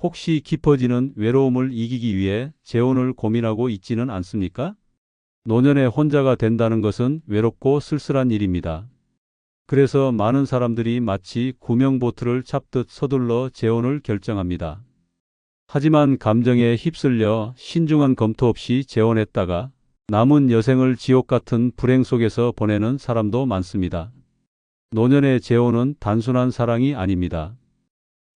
혹시 깊어지는 외로움을 이기기 위해 재혼을 고민하고 있지는 않습니까? 노년에 혼자가 된다는 것은 외롭고 쓸쓸한 일입니다. 그래서 많은 사람들이 마치 구명보트를 잡듯 서둘러 재혼을 결정합니다. 하지만 감정에 휩쓸려 신중한 검토 없이 재혼했다가 남은 여생을 지옥 같은 불행 속에서 보내는 사람도 많습니다. 노년의 재혼은 단순한 사랑이 아닙니다.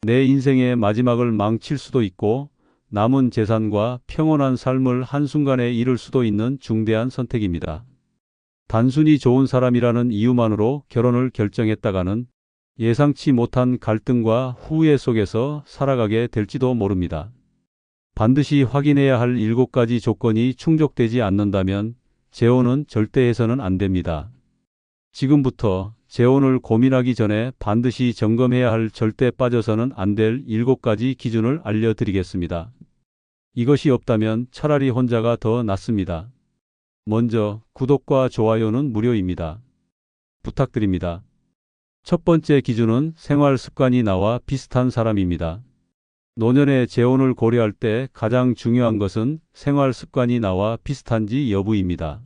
내 인생의 마지막을 망칠 수도 있고 남은 재산과 평온한 삶을 한순간에 잃을 수도 있는 중대한 선택입니다. 단순히 좋은 사람이라는 이유만으로 결혼을 결정했다가는 예상치 못한 갈등과 후회 속에서 살아가게 될지도 모릅니다. 반드시 확인해야 할 7가지 조건이 충족되지 않는다면 재혼은 절대 해서는 안 됩니다. 지금부터 재혼을 고민하기 전에 반드시 점검해야 할 절대 빠져서는 안 될 7가지 기준을 알려드리겠습니다. 이것이 없다면 차라리 혼자가 더 낫습니다. 먼저 구독과 좋아요는 무료입니다. 부탁드립니다. 첫 번째 기준은 생활 습관이 나와 비슷한 사람입니다. 노년의 재혼을 고려할 때 가장 중요한 것은 생활 습관이 나와 비슷한지 여부입니다.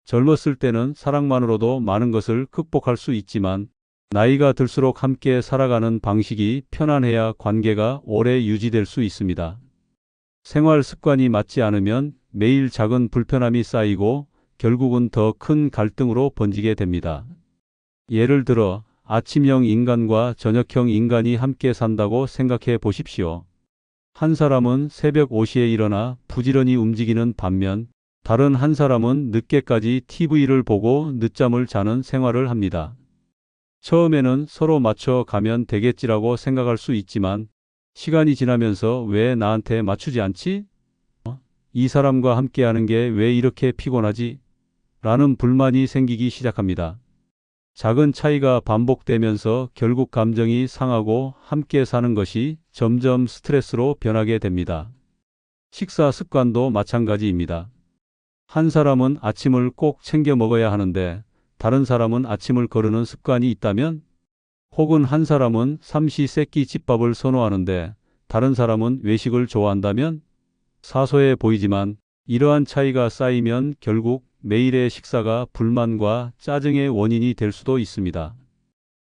젊었을 때는 사랑만으로도 많은 것을 극복할 수 있지만 나이가 들수록 함께 살아가는 방식이 편안해야 관계가 오래 유지될 수 있습니다. 생활 습관이 맞지 않으면 매일 작은 불편함이 쌓이고 결국은 더 큰 갈등으로 번지게 됩니다. 예를 들어 아침형 인간과 저녁형 인간이 함께 산다고 생각해 보십시오. 한 사람은 새벽 5시에 일어나 부지런히 움직이는 반면 다른 한 사람은 늦게까지 TV를 보고 늦잠을 자는 생활을 합니다. 처음에는 서로 맞춰 가면 되겠지라고 생각할 수 있지만 시간이 지나면서 왜 나한테 맞추지 않지? 이 사람과 함께하는 게 왜 이렇게 피곤하지? 라는 불만이 생기기 시작합니다. 작은 차이가 반복되면서 결국 감정이 상하고 함께 사는 것이 점점 스트레스로 변하게 됩니다. 식사 습관도 마찬가지입니다. 한 사람은 아침을 꼭 챙겨 먹어야 하는데 다른 사람은 아침을 거르는 습관이 있다면, 혹은 한 사람은 삼시세끼 집밥을 선호하는데 다른 사람은 외식을 좋아한다면, 사소해 보이지만 이러한 차이가 쌓이면 결국 매일의 식사가 불만과 짜증의 원인이 될 수도 있습니다.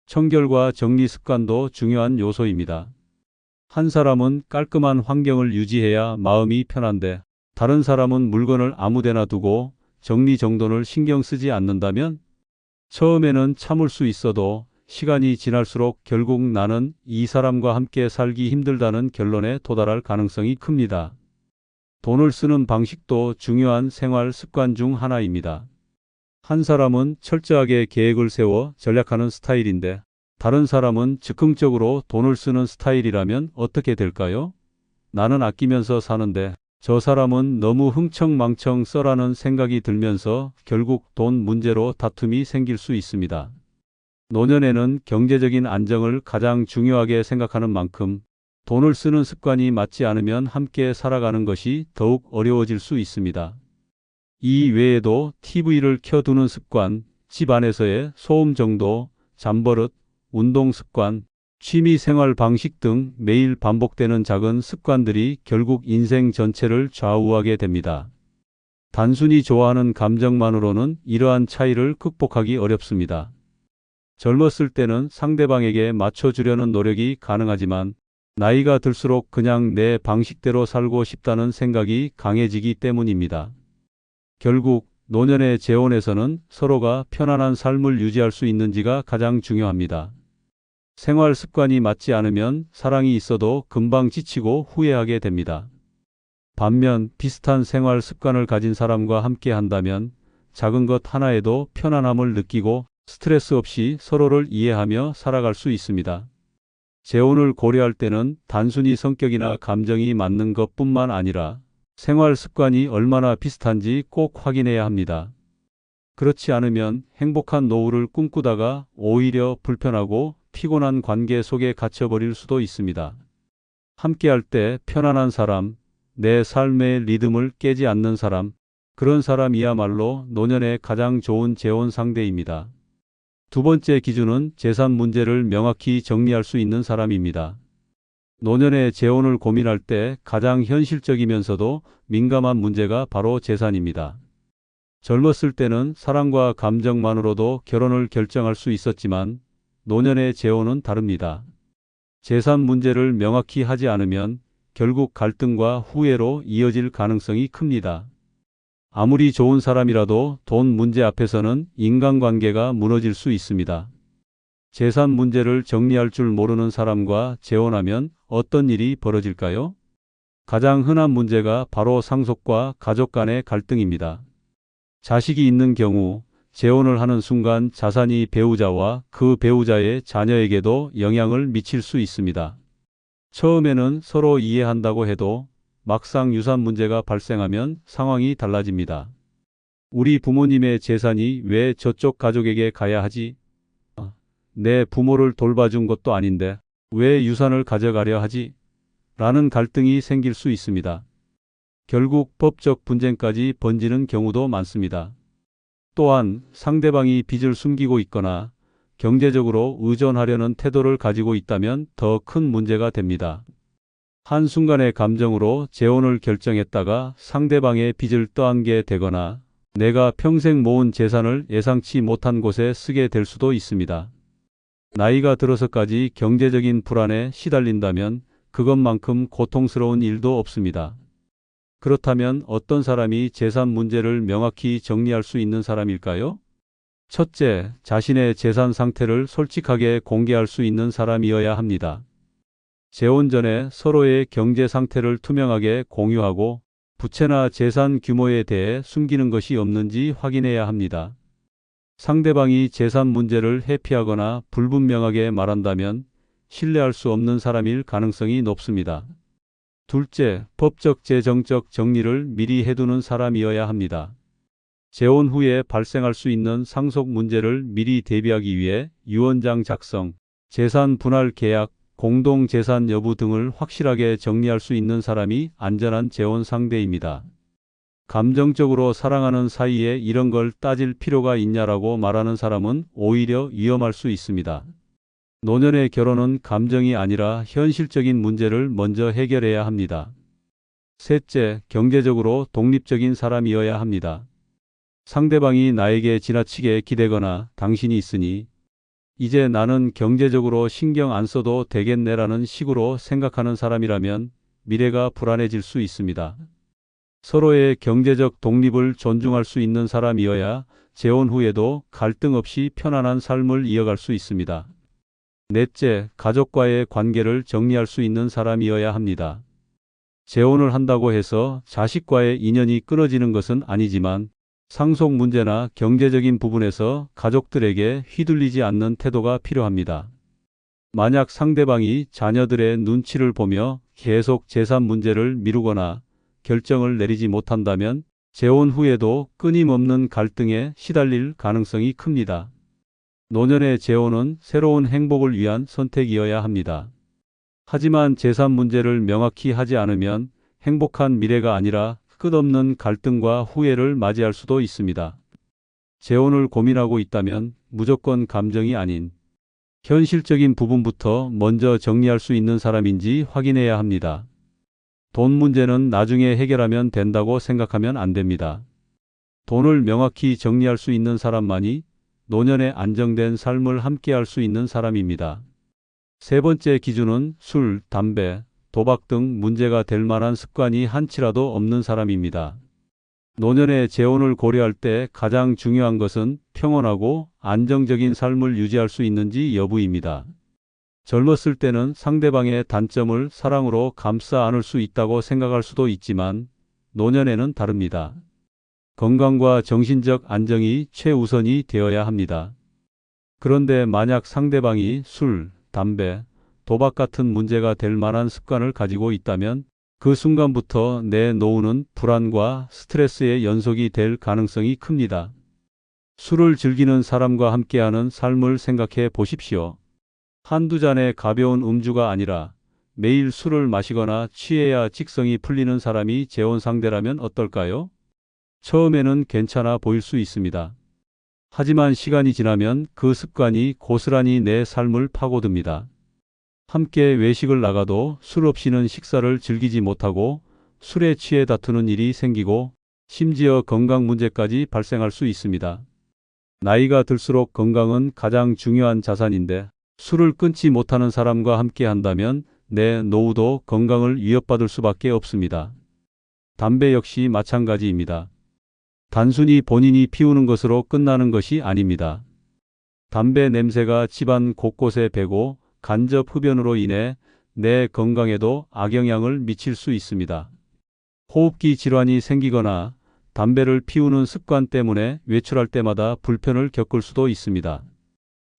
청결과 정리 습관도 중요한 요소입니다. 한 사람은 깔끔한 환경을 유지해야 마음이 편한데 다른 사람은 물건을 아무데나 두고 정리정돈을 신경 쓰지 않는다면, 처음에는 참을 수 있어도 시간이 지날수록 결국 나는 이 사람과 함께 살기 힘들다는 결론에 도달할 가능성이 큽니다. 돈을 쓰는 방식도 중요한 생활 습관 중 하나입니다. 한 사람은 철저하게 계획을 세워 전략하는 스타일인데 다른 사람은 즉흥적으로 돈을 쓰는 스타일이라면 어떻게 될까요? 나는 아끼면서 사는데 저 사람은 너무 흥청망청 써라는 생각이 들면서 결국 돈 문제로 다툼이 생길 수 있습니다. 노년에는 경제적인 안정을 가장 중요하게 생각하는 만큼 돈을 쓰는 습관이 맞지 않으면 함께 살아가는 것이 더욱 어려워질 수 있습니다. 이 외에도 TV를 켜두는 습관, 집 안에서의 소음 정도, 잠버릇, 운동 습관, 취미 생활 방식 등 매일 반복되는 작은 습관들이 결국 인생 전체를 좌우하게 됩니다. 단순히 좋아하는 감정만으로는 이러한 차이를 극복하기 어렵습니다. 젊었을 때는 상대방에게 맞춰주려는 노력이 가능하지만 나이가 들수록 그냥 내 방식대로 살고 싶다는 생각이 강해지기 때문입니다. 결국 노년의 재혼에서는 서로가 편안한 삶을 유지할 수 있는지가 가장 중요합니다. 생활 습관이 맞지 않으면 사랑이 있어도 금방 지치고 후회하게 됩니다. 반면 비슷한 생활 습관을 가진 사람과 함께 한다면 작은 것 하나에도 편안함을 느끼고 스트레스 없이 서로를 이해하며 살아갈 수 있습니다. 재혼을 고려할 때는 단순히 성격이나 감정이 맞는 것뿐만 아니라 생활 습관이 얼마나 비슷한지 꼭 확인해야 합니다. 그렇지 않으면 행복한 노후를 꿈꾸다가 오히려 불편하고 피곤한 관계 속에 갇혀버릴 수도 있습니다. 함께할 때 편안한 사람, 내 삶의 리듬을 깨지 않는 사람, 그런 사람이야말로 노년의 가장 좋은 재혼 상대입니다. 두 번째 기준은 재산 문제를 명확히 정리할 수 있는 사람입니다. 노년의 재혼을 고민할 때 가장 현실적이면서도 민감한 문제가 바로 재산입니다. 젊었을 때는 사랑과 감정만으로도 결혼을 결정할 수 있었지만 노년의 재혼은 다릅니다. 재산 문제를 명확히 하지 않으면 결국 갈등과 후회로 이어질 가능성이 큽니다. 아무리 좋은 사람이라도 돈 문제 앞에서는 인간관계가 무너질 수 있습니다. 재산 문제를 정리할 줄 모르는 사람과 재혼하면 어떤 일이 벌어질까요? 가장 흔한 문제가 바로 상속과 가족 간의 갈등입니다. 자식이 있는 경우 재혼을 하는 순간 자산이 배우자와 그 배우자의 자녀에게도 영향을 미칠 수 있습니다. 처음에는 서로 이해한다고 해도 막상 유산 문제가 발생하면 상황이 달라집니다. 우리 부모님의 재산이 왜 저쪽 가족에게 가야 하지? 내 부모를 돌봐준 것도 아닌데 왜 유산을 가져가려 하지? 라는 갈등이 생길 수 있습니다. 결국 법적 분쟁까지 번지는 경우도 많습니다. 또한 상대방이 빚을 숨기고 있거나 경제적으로 의존하려는 태도를 가지고 있다면 더 큰 문제가 됩니다. 한순간의 감정으로 재혼을 결정했다가 상대방의 빚을 떠안게 되거나 내가 평생 모은 재산을 예상치 못한 곳에 쓰게 될 수도 있습니다. 나이가 들어서까지 경제적인 불안에 시달린다면 그것만큼 고통스러운 일도 없습니다. 그렇다면 어떤 사람이 재산 문제를 명확히 정리할 수 있는 사람일까요? 첫째, 자신의 재산 상태를 솔직하게 공개할 수 있는 사람이어야 합니다. 재혼 전에 서로의 경제 상태를 투명하게 공유하고 부채나 재산 규모에 대해 숨기는 것이 없는지 확인해야 합니다. 상대방이 재산 문제를 회피하거나 불분명하게 말한다면 신뢰할 수 없는 사람일 가능성이 높습니다. 둘째, 법적 재정적 정리를 미리 해두는 사람이어야 합니다. 재혼 후에 발생할 수 있는 상속 문제를 미리 대비하기 위해 유언장 작성, 재산 분할 계약, 공동재산 여부 등을 확실하게 정리할 수 있는 사람이 안전한 재혼 상대입니다. 감정적으로 사랑하는 사이에 이런 걸 따질 필요가 있냐라고 말하는 사람은 오히려 위험할 수 있습니다. 노년의 결혼은 감정이 아니라 현실적인 문제를 먼저 해결해야 합니다. 셋째, 경제적으로 독립적인 사람이어야 합니다. 상대방이 나에게 지나치게 기대거나 당신이 있으니 이제 나는 경제적으로 신경 안 써도 되겠네라는 식으로 생각하는 사람이라면 미래가 불안해질 수 있습니다. 서로의 경제적 독립을 존중할 수 있는 사람이어야 재혼 후에도 갈등 없이 편안한 삶을 이어갈 수 있습니다. 넷째, 가족과의 관계를 정리할 수 있는 사람이어야 합니다. 재혼을 한다고 해서 자식과의 인연이 끊어지는 것은 아니지만 상속 문제나 경제적인 부분에서 가족들에게 휘둘리지 않는 태도가 필요합니다. 만약 상대방이 자녀들의 눈치를 보며 계속 재산 문제를 미루거나 결정을 내리지 못한다면 재혼 후에도 끊임없는 갈등에 시달릴 가능성이 큽니다. 노년의 재혼은 새로운 행복을 위한 선택이어야 합니다. 하지만 재산 문제를 명확히 하지 않으면 행복한 미래가 아니라 끝없는 갈등과 후회를 맞이할 수도 있습니다. 재혼을 고민하고 있다면 무조건 감정이 아닌 현실적인 부분부터 먼저 정리할 수 있는 사람인지 확인해야 합니다. 돈 문제는 나중에 해결하면 된다고 생각하면 안 됩니다. 돈을 명확히 정리할 수 있는 사람만이 노년에 안정된 삶을 함께할 수 있는 사람입니다. 세 번째 기준은 술, 담배, 도박 등 문제가 될 만한 습관이 한치라도 없는 사람입니다. 노년의 재혼을 고려할 때 가장 중요한 것은 평온하고 안정적인 삶을 유지할 수 있는지 여부입니다. 젊었을 때는 상대방의 단점을 사랑으로 감싸 안을 수 있다고 생각할 수도 있지만 노년에는 다릅니다. 건강과 정신적 안정이 최우선이 되어야 합니다. 그런데 만약 상대방이 술, 담배, 도박 같은 문제가 될 만한 습관을 가지고 있다면 그 순간부터 내 노후는 불안과 스트레스의 연속이 될 가능성이 큽니다. 술을 즐기는 사람과 함께하는 삶을 생각해 보십시오. 한두 잔의 가벼운 음주가 아니라 매일 술을 마시거나 취해야 직성이 풀리는 사람이 재혼 상대라면 어떨까요? 처음에는 괜찮아 보일 수 있습니다. 하지만 시간이 지나면 그 습관이 고스란히 내 삶을 파고듭니다. 함께 외식을 나가도 술 없이는 식사를 즐기지 못하고 술에 취해 다투는 일이 생기고 심지어 건강 문제까지 발생할 수 있습니다. 나이가 들수록 건강은 가장 중요한 자산인데 술을 끊지 못하는 사람과 함께 한다면 내 노후도 건강을 위협받을 수밖에 없습니다. 담배 역시 마찬가지입니다. 단순히 본인이 피우는 것으로 끝나는 것이 아닙니다. 담배 냄새가 집안 곳곳에 배고 간접 흡연으로 인해 내 건강에도 악영향을 미칠 수 있습니다. 호흡기 질환이 생기거나 담배를 피우는 습관 때문에 외출할 때마다 불편을 겪을 수도 있습니다.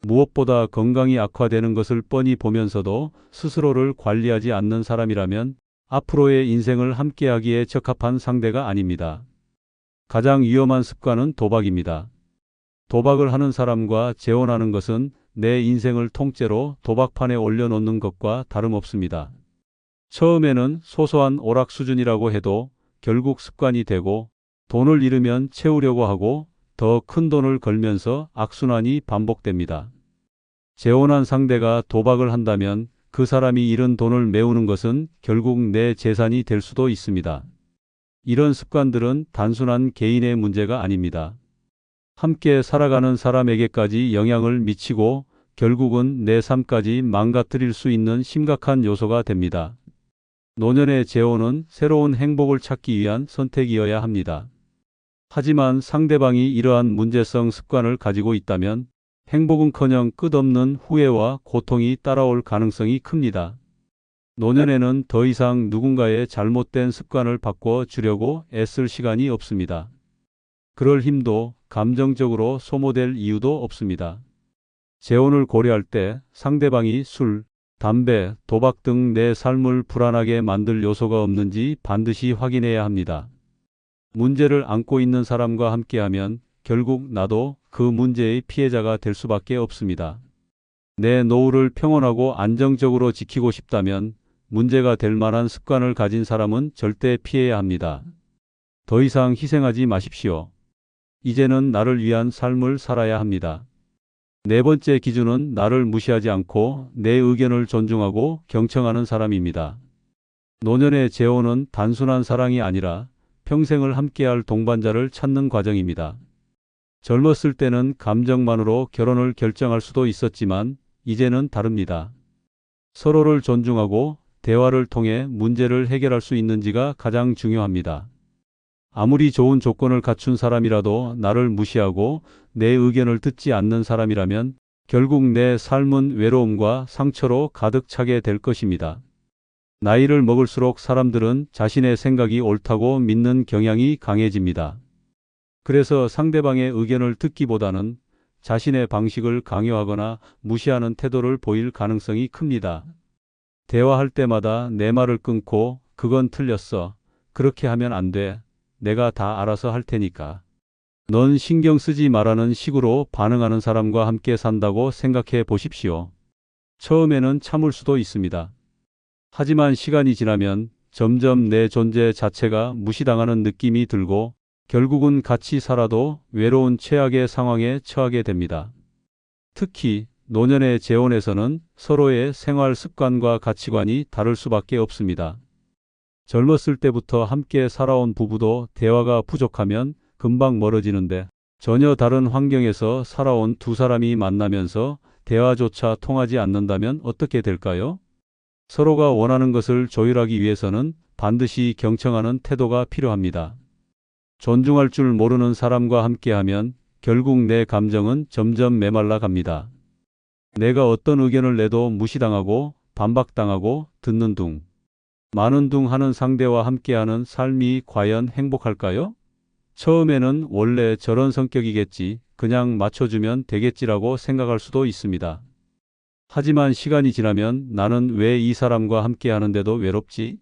무엇보다 건강이 악화되는 것을 뻔히 보면서도 스스로를 관리하지 않는 사람이라면 앞으로의 인생을 함께하기에 적합한 상대가 아닙니다. 가장 위험한 습관은 도박입니다. 도박을 하는 사람과 재혼하는 것은 내 인생을 통째로 도박판에 올려놓는 것과 다름없습니다. 처음에는 소소한 오락 수준이라고 해도 결국 습관이 되고 돈을 잃으면 채우려고 하고 더 큰 돈을 걸면서 악순환이 반복됩니다. 재혼한 상대가 도박을 한다면 그 사람이 잃은 돈을 메우는 것은 결국 내 재산이 될 수도 있습니다. 이런 습관들은 단순한 개인의 문제가 아닙니다. 함께 살아가는 사람에게까지 영향을 미치고 결국은 내 삶까지 망가뜨릴 수 있는 심각한 요소가 됩니다. 노년의 재혼은 새로운 행복을 찾기 위한 선택이어야 합니다. 하지만 상대방이 이러한 문제성 습관을 가지고 있다면 행복은커녕 끝없는 후회와 고통이 따라올 가능성이 큽니다. 노년에는 더 이상 누군가의 잘못된 습관을 바꿔주려고 애쓸 시간이 없습니다. 그럴 힘도 감정적으로 소모될 이유도 없습니다. 재혼을 고려할 때 상대방이 술, 담배, 도박 등 내 삶을 불안하게 만들 요소가 없는지 반드시 확인해야 합니다. 문제를 안고 있는 사람과 함께하면 결국 나도 그 문제의 피해자가 될 수밖에 없습니다. 내 노후를 평온하고 안정적으로 지키고 싶다면 문제가 될 만한 습관을 가진 사람은 절대 피해야 합니다. 더 이상 희생하지 마십시오. 이제는 나를 위한 삶을 살아야 합니다. 네 번째 기준은 나를 무시하지 않고 내 의견을 존중하고 경청하는 사람입니다. 노년의 재혼은 단순한 사랑이 아니라 평생을 함께할 동반자를 찾는 과정입니다. 젊었을 때는 감정만으로 결혼을 결정할 수도 있었지만 이제는 다릅니다. 서로를 존중하고 대화를 통해 문제를 해결할 수 있는지가 가장 중요합니다. 아무리 좋은 조건을 갖춘 사람이라도 나를 무시하고 내 의견을 듣지 않는 사람이라면 결국 내 삶은 외로움과 상처로 가득 차게 될 것입니다. 나이를 먹을수록 사람들은 자신의 생각이 옳다고 믿는 경향이 강해집니다. 그래서 상대방의 의견을 듣기보다는 자신의 방식을 강요하거나 무시하는 태도를 보일 가능성이 큽니다. 대화할 때마다 내 말을 끊고 그건 틀렸어. 그렇게 하면 안 돼. 내가 다 알아서 할 테니까. 넌 신경 쓰지 말라는 식으로 반응하는 사람과 함께 산다고 생각해 보십시오. 처음에는 참을 수도 있습니다. 하지만 시간이 지나면 점점 내 존재 자체가 무시당하는 느낌이 들고 결국은 같이 살아도 외로운 최악의 상황에 처하게 됩니다. 특히 노년의 재혼에서는 서로의 생활 습관과 가치관이 다를 수밖에 없습니다. 젊었을 때부터 함께 살아온 부부도 대화가 부족하면 금방 멀어지는데 전혀 다른 환경에서 살아온 두 사람이 만나면서 대화조차 통하지 않는다면 어떻게 될까요? 서로가 원하는 것을 조율하기 위해서는 반드시 경청하는 태도가 필요합니다. 존중할 줄 모르는 사람과 함께하면 결국 내 감정은 점점 메말라 갑니다. 내가 어떤 의견을 내도 무시당하고 반박당하고 듣는 둥, 마는 둥 하는 상대와 함께하는 삶이 과연 행복할까요? 처음에는 원래 저런 성격이겠지, 그냥 맞춰주면 되겠지라고 생각할 수도 있습니다. 하지만 시간이 지나면 나는 왜 이 사람과 함께하는데도 외롭지?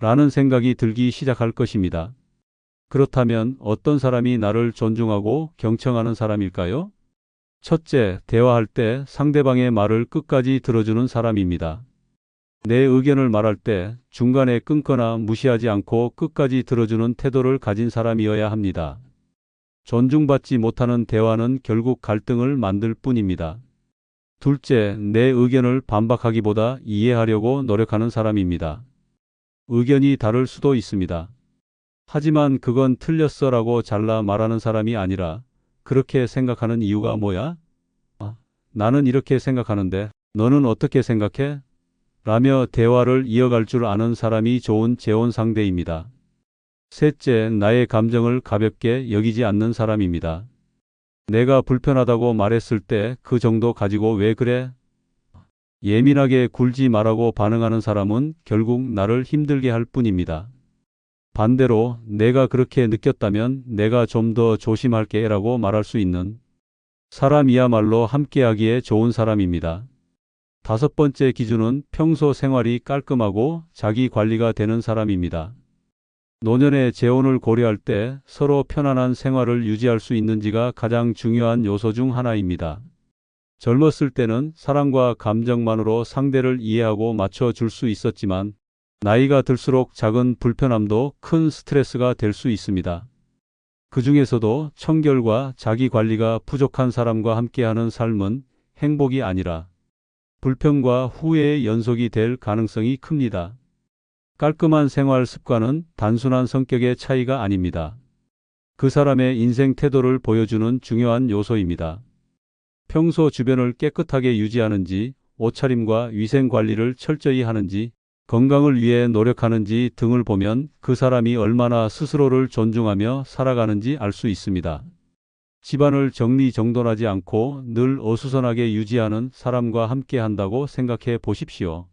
라는 생각이 들기 시작할 것입니다. 그렇다면 어떤 사람이 나를 존중하고 경청하는 사람일까요? 첫째, 대화할 때 상대방의 말을 끝까지 들어주는 사람입니다. 내 의견을 말할 때 중간에 끊거나 무시하지 않고 끝까지 들어주는 태도를 가진 사람이어야 합니다. 존중받지 못하는 대화는 결국 갈등을 만들 뿐입니다. 둘째, 내 의견을 반박하기보다 이해하려고 노력하는 사람입니다. 의견이 다를 수도 있습니다. 하지만 그건 틀렸어라고 잘라 말하는 사람이 아니라 그렇게 생각하는 이유가 뭐야? 나는 이렇게 생각하는데 너는 어떻게 생각해? 라며 대화를 이어갈 줄 아는 사람이 좋은 재혼 상대입니다. 셋째, 나의 감정을 가볍게 여기지 않는 사람입니다. 내가 불편하다고 말했을 때 그 정도 가지고 왜 그래? 예민하게 굴지 말라고 반응하는 사람은 결국 나를 힘들게 할 뿐입니다. 반대로 내가 그렇게 느꼈다면 내가 좀 더 조심할게 라고 말할 수 있는 사람이야말로 함께하기에 좋은 사람입니다. 다섯 번째 기준은 평소 생활이 깔끔하고 자기 관리가 되는 사람입니다. 노년의 재혼을 고려할 때 서로 편안한 생활을 유지할 수 있는지가 가장 중요한 요소 중 하나입니다. 젊었을 때는 사랑과 감정만으로 상대를 이해하고 맞춰줄 수 있었지만 나이가 들수록 작은 불편함도 큰 스트레스가 될 수 있습니다. 그 중에서도 청결과 자기 관리가 부족한 사람과 함께하는 삶은 행복이 아니라 불평과 후회의 연속이 될 가능성이 큽니다. 깔끔한 생활 습관은 단순한 성격의 차이가 아닙니다. 그 사람의 인생 태도를 보여주는 중요한 요소입니다. 평소 주변을 깨끗하게 유지하는지, 옷차림과 위생 관리를 철저히 하는지, 건강을 위해 노력하는지 등을 보면 그 사람이 얼마나 스스로를 존중하며 살아가는지 알 수 있습니다. 집안을 정리정돈하지 않고 늘 어수선하게 유지하는 사람과 함께 한다고 생각해 보십시오.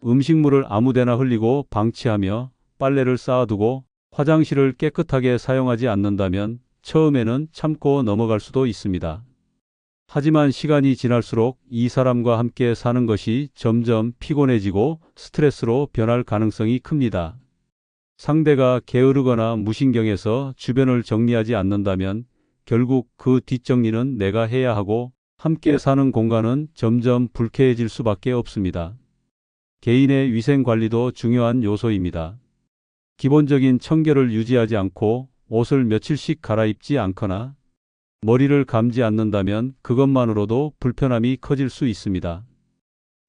음식물을 아무데나 흘리고 방치하며 빨래를 쌓아두고 화장실을 깨끗하게 사용하지 않는다면 처음에는 참고 넘어갈 수도 있습니다. 하지만 시간이 지날수록 이 사람과 함께 사는 것이 점점 피곤해지고 스트레스로 변할 가능성이 큽니다. 상대가 게으르거나 무신경해서 주변을 정리하지 않는다면 결국 그 뒷정리는 내가 해야 하고 함께 사는 공간은 점점 불쾌해질 수밖에 없습니다. 개인의 위생 관리도 중요한 요소입니다. 기본적인 청결을 유지하지 않고 옷을 며칠씩 갈아입지 않거나 머리를 감지 않는다면 그것만으로도 불편함이 커질 수 있습니다.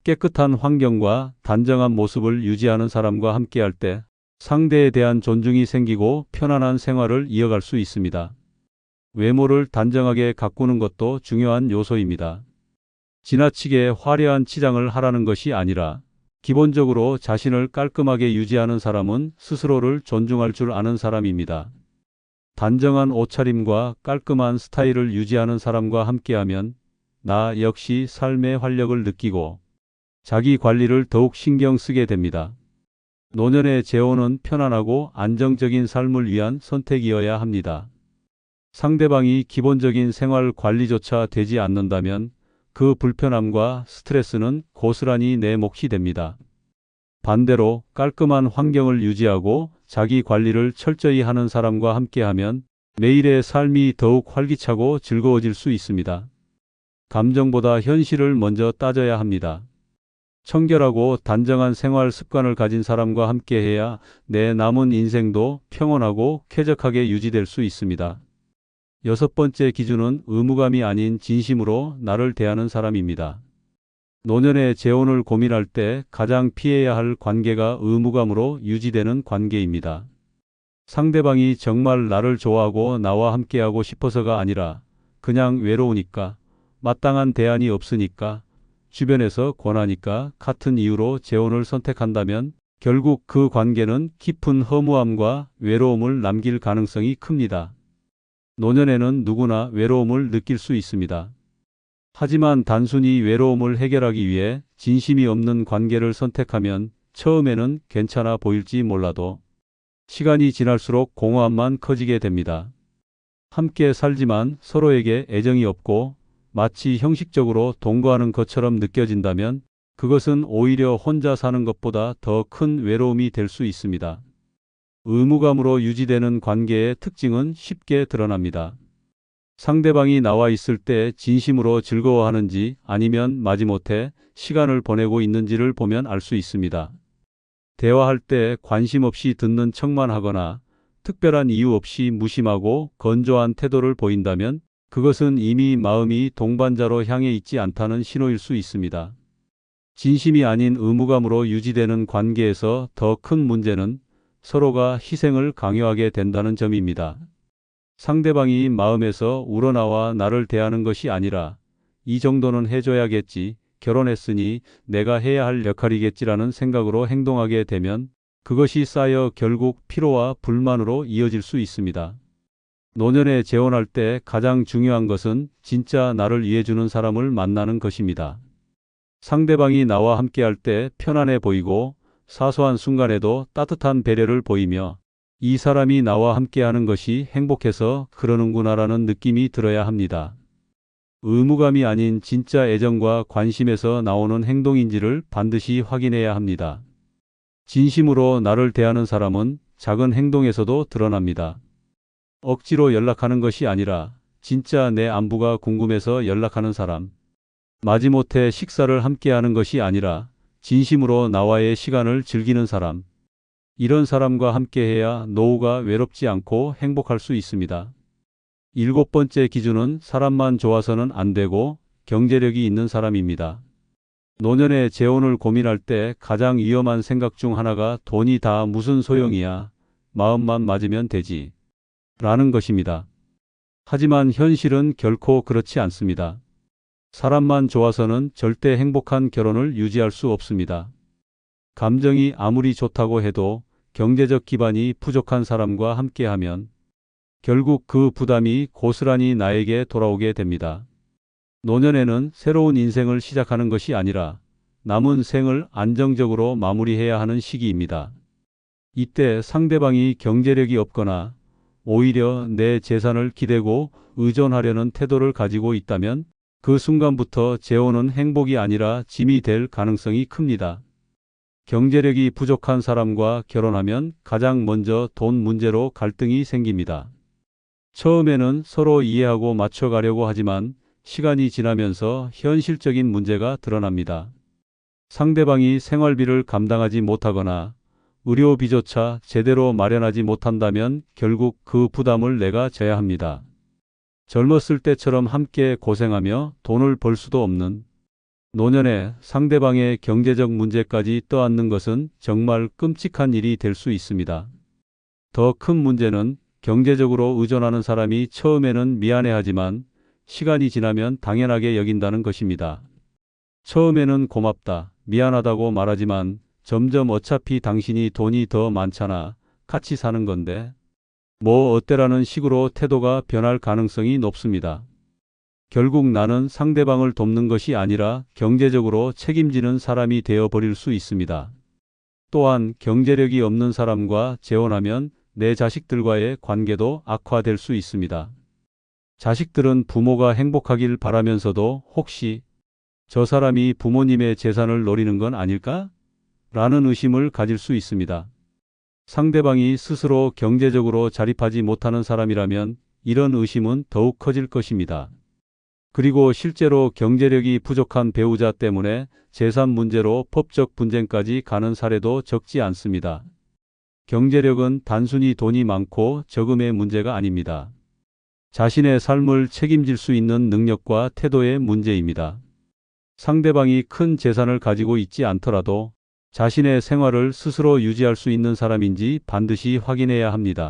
깨끗한 환경과 단정한 모습을 유지하는 사람과 함께할 때 상대에 대한 존중이 생기고 편안한 생활을 이어갈 수 있습니다. 외모를 단정하게 가꾸는 것도 중요한 요소입니다. 지나치게 화려한 치장을 하라는 것이 아니라 기본적으로 자신을 깔끔하게 유지하는 사람은 스스로를 존중할 줄 아는 사람입니다. 단정한 옷차림과 깔끔한 스타일을 유지하는 사람과 함께하면 나 역시 삶의 활력을 느끼고 자기 관리를 더욱 신경 쓰게 됩니다. 노년의 재혼은 편안하고 안정적인 삶을 위한 선택이어야 합니다. 상대방이 기본적인 생활 관리조차 되지 않는다면 그 불편함과 스트레스는 고스란히 내 몫이 됩니다. 반대로 깔끔한 환경을 유지하고 자기 관리를 철저히 하는 사람과 함께하면 매일의 삶이 더욱 활기차고 즐거워질 수 있습니다. 감정보다 현실을 먼저 따져야 합니다. 청결하고 단정한 생활 습관을 가진 사람과 함께해야 내 남은 인생도 평온하고 쾌적하게 유지될 수 있습니다. 여섯 번째 기준은 의무감이 아닌 진심으로 나를 대하는 사람입니다. 노년의 재혼을 고민할 때 가장 피해야 할 관계가 의무감으로 유지되는 관계입니다. 상대방이 정말 나를 좋아하고 나와 함께하고 싶어서가 아니라 그냥 외로우니까, 마땅한 대안이 없으니까, 주변에서 권하니까 같은 이유로 재혼을 선택한다면 결국 그 관계는 깊은 허무함과 외로움을 남길 가능성이 큽니다. 노년에는 누구나 외로움을 느낄 수 있습니다. 하지만 단순히 외로움을 해결하기 위해 진심이 없는 관계를 선택하면 처음에는 괜찮아 보일지 몰라도 시간이 지날수록 공허함만 커지게 됩니다. 함께 살지만 서로에게 애정이 없고 마치 형식적으로 동거하는 것처럼 느껴진다면 그것은 오히려 혼자 사는 것보다 더 큰 외로움이 될 수 있습니다. 의무감으로 유지되는 관계의 특징은 쉽게 드러납니다. 상대방이 나와 있을 때 진심으로 즐거워하는지 아니면 마지못해 시간을 보내고 있는지를 보면 알 수 있습니다. 대화할 때 관심 없이 듣는 척만 하거나 특별한 이유 없이 무심하고 건조한 태도를 보인다면 그것은 이미 마음이 동반자로 향해 있지 않다는 신호일 수 있습니다. 진심이 아닌 의무감으로 유지되는 관계에서 더 큰 문제는 서로가 희생을 강요하게 된다는 점입니다. 상대방이 마음에서 우러나와 나를 대하는 것이 아니라 이 정도는 해줘야겠지, 결혼했으니 내가 해야 할 역할이겠지라는 생각으로 행동하게 되면 그것이 쌓여 결국 피로와 불만으로 이어질 수 있습니다. 노년에 재혼할 때 가장 중요한 것은 진짜 나를 이해해주는 사람을 만나는 것입니다. 상대방이 나와 함께할 때 편안해 보이고 사소한 순간에도 따뜻한 배려를 보이며 이 사람이 나와 함께하는 것이 행복해서 그러는구나라는 느낌이 들어야 합니다. 의무감이 아닌 진짜 애정과 관심에서 나오는 행동인지를 반드시 확인해야 합니다. 진심으로 나를 대하는 사람은 작은 행동에서도 드러납니다. 억지로 연락하는 것이 아니라 진짜 내 안부가 궁금해서 연락하는 사람. 마지못해 식사를 함께하는 것이 아니라 진심으로 나와의 시간을 즐기는 사람. 이런 사람과 함께해야 노후가 외롭지 않고 행복할 수 있습니다. 7번째 기준은 사람만 좋아서는 안 되고 경제력이 있는 사람입니다. 노년에 재혼을 고민할 때 가장 위험한 생각 중 하나가 돈이 다 무슨 소용이야. 마음만 맞으면 되지. 라는 것입니다. 하지만 현실은 결코 그렇지 않습니다. 사람만 좋아서는 절대 행복한 결혼을 유지할 수 없습니다. 감정이 아무리 좋다고 해도 경제적 기반이 부족한 사람과 함께하면 결국 그 부담이 고스란히 나에게 돌아오게 됩니다. 노년에는 새로운 인생을 시작하는 것이 아니라 남은 생을 안정적으로 마무리해야 하는 시기입니다. 이때 상대방이 경제력이 없거나 오히려 내 재산을 기대고 의존하려는 태도를 가지고 있다면 그 순간부터 재혼은 행복이 아니라 짐이 될 가능성이 큽니다. 경제력이 부족한 사람과 결혼하면 가장 먼저 돈 문제로 갈등이 생깁니다. 처음에는 서로 이해하고 맞춰가려고 하지만 시간이 지나면서 현실적인 문제가 드러납니다. 상대방이 생활비를 감당하지 못하거나 의료비조차 제대로 마련하지 못한다면 결국 그 부담을 내가 져야 합니다. 젊었을 때처럼 함께 고생하며 돈을 벌 수도 없는 노년에 상대방의 경제적 문제까지 떠안는 것은 정말 끔찍한 일이 될 수 있습니다. 더 큰 문제는 경제적으로 의존하는 사람이 처음에는 미안해하지만 시간이 지나면 당연하게 여긴다는 것입니다. 처음에는 고맙다, 미안하다고 말하지만 점점 어차피 당신이 돈이 더 많잖아, 같이 사는 건데 뭐 어때라는 식으로 태도가 변할 가능성이 높습니다. 결국 나는 상대방을 돕는 것이 아니라 경제적으로 책임지는 사람이 되어버릴 수 있습니다. 또한 경제력이 없는 사람과 재혼하면 내 자식들과의 관계도 악화될 수 있습니다. 자식들은 부모가 행복하길 바라면서도 혹시 저 사람이 부모님의 재산을 노리는 건 아닐까? 라는 의심을 가질 수 있습니다. 상대방이 스스로 경제적으로 자립하지 못하는 사람이라면 이런 의심은 더욱 커질 것입니다. 그리고 실제로 경제력이 부족한 배우자 때문에 재산 문제로 법적 분쟁까지 가는 사례도 적지 않습니다. 경제력은 단순히 돈이 많고 적음의 문제가 아닙니다. 자신의 삶을 책임질 수 있는 능력과 태도의 문제입니다. 상대방이 큰 재산을 가지고 있지 않더라도 자신의 생활을 스스로 유지할 수 있는 사람인지 반드시 확인해야 합니다.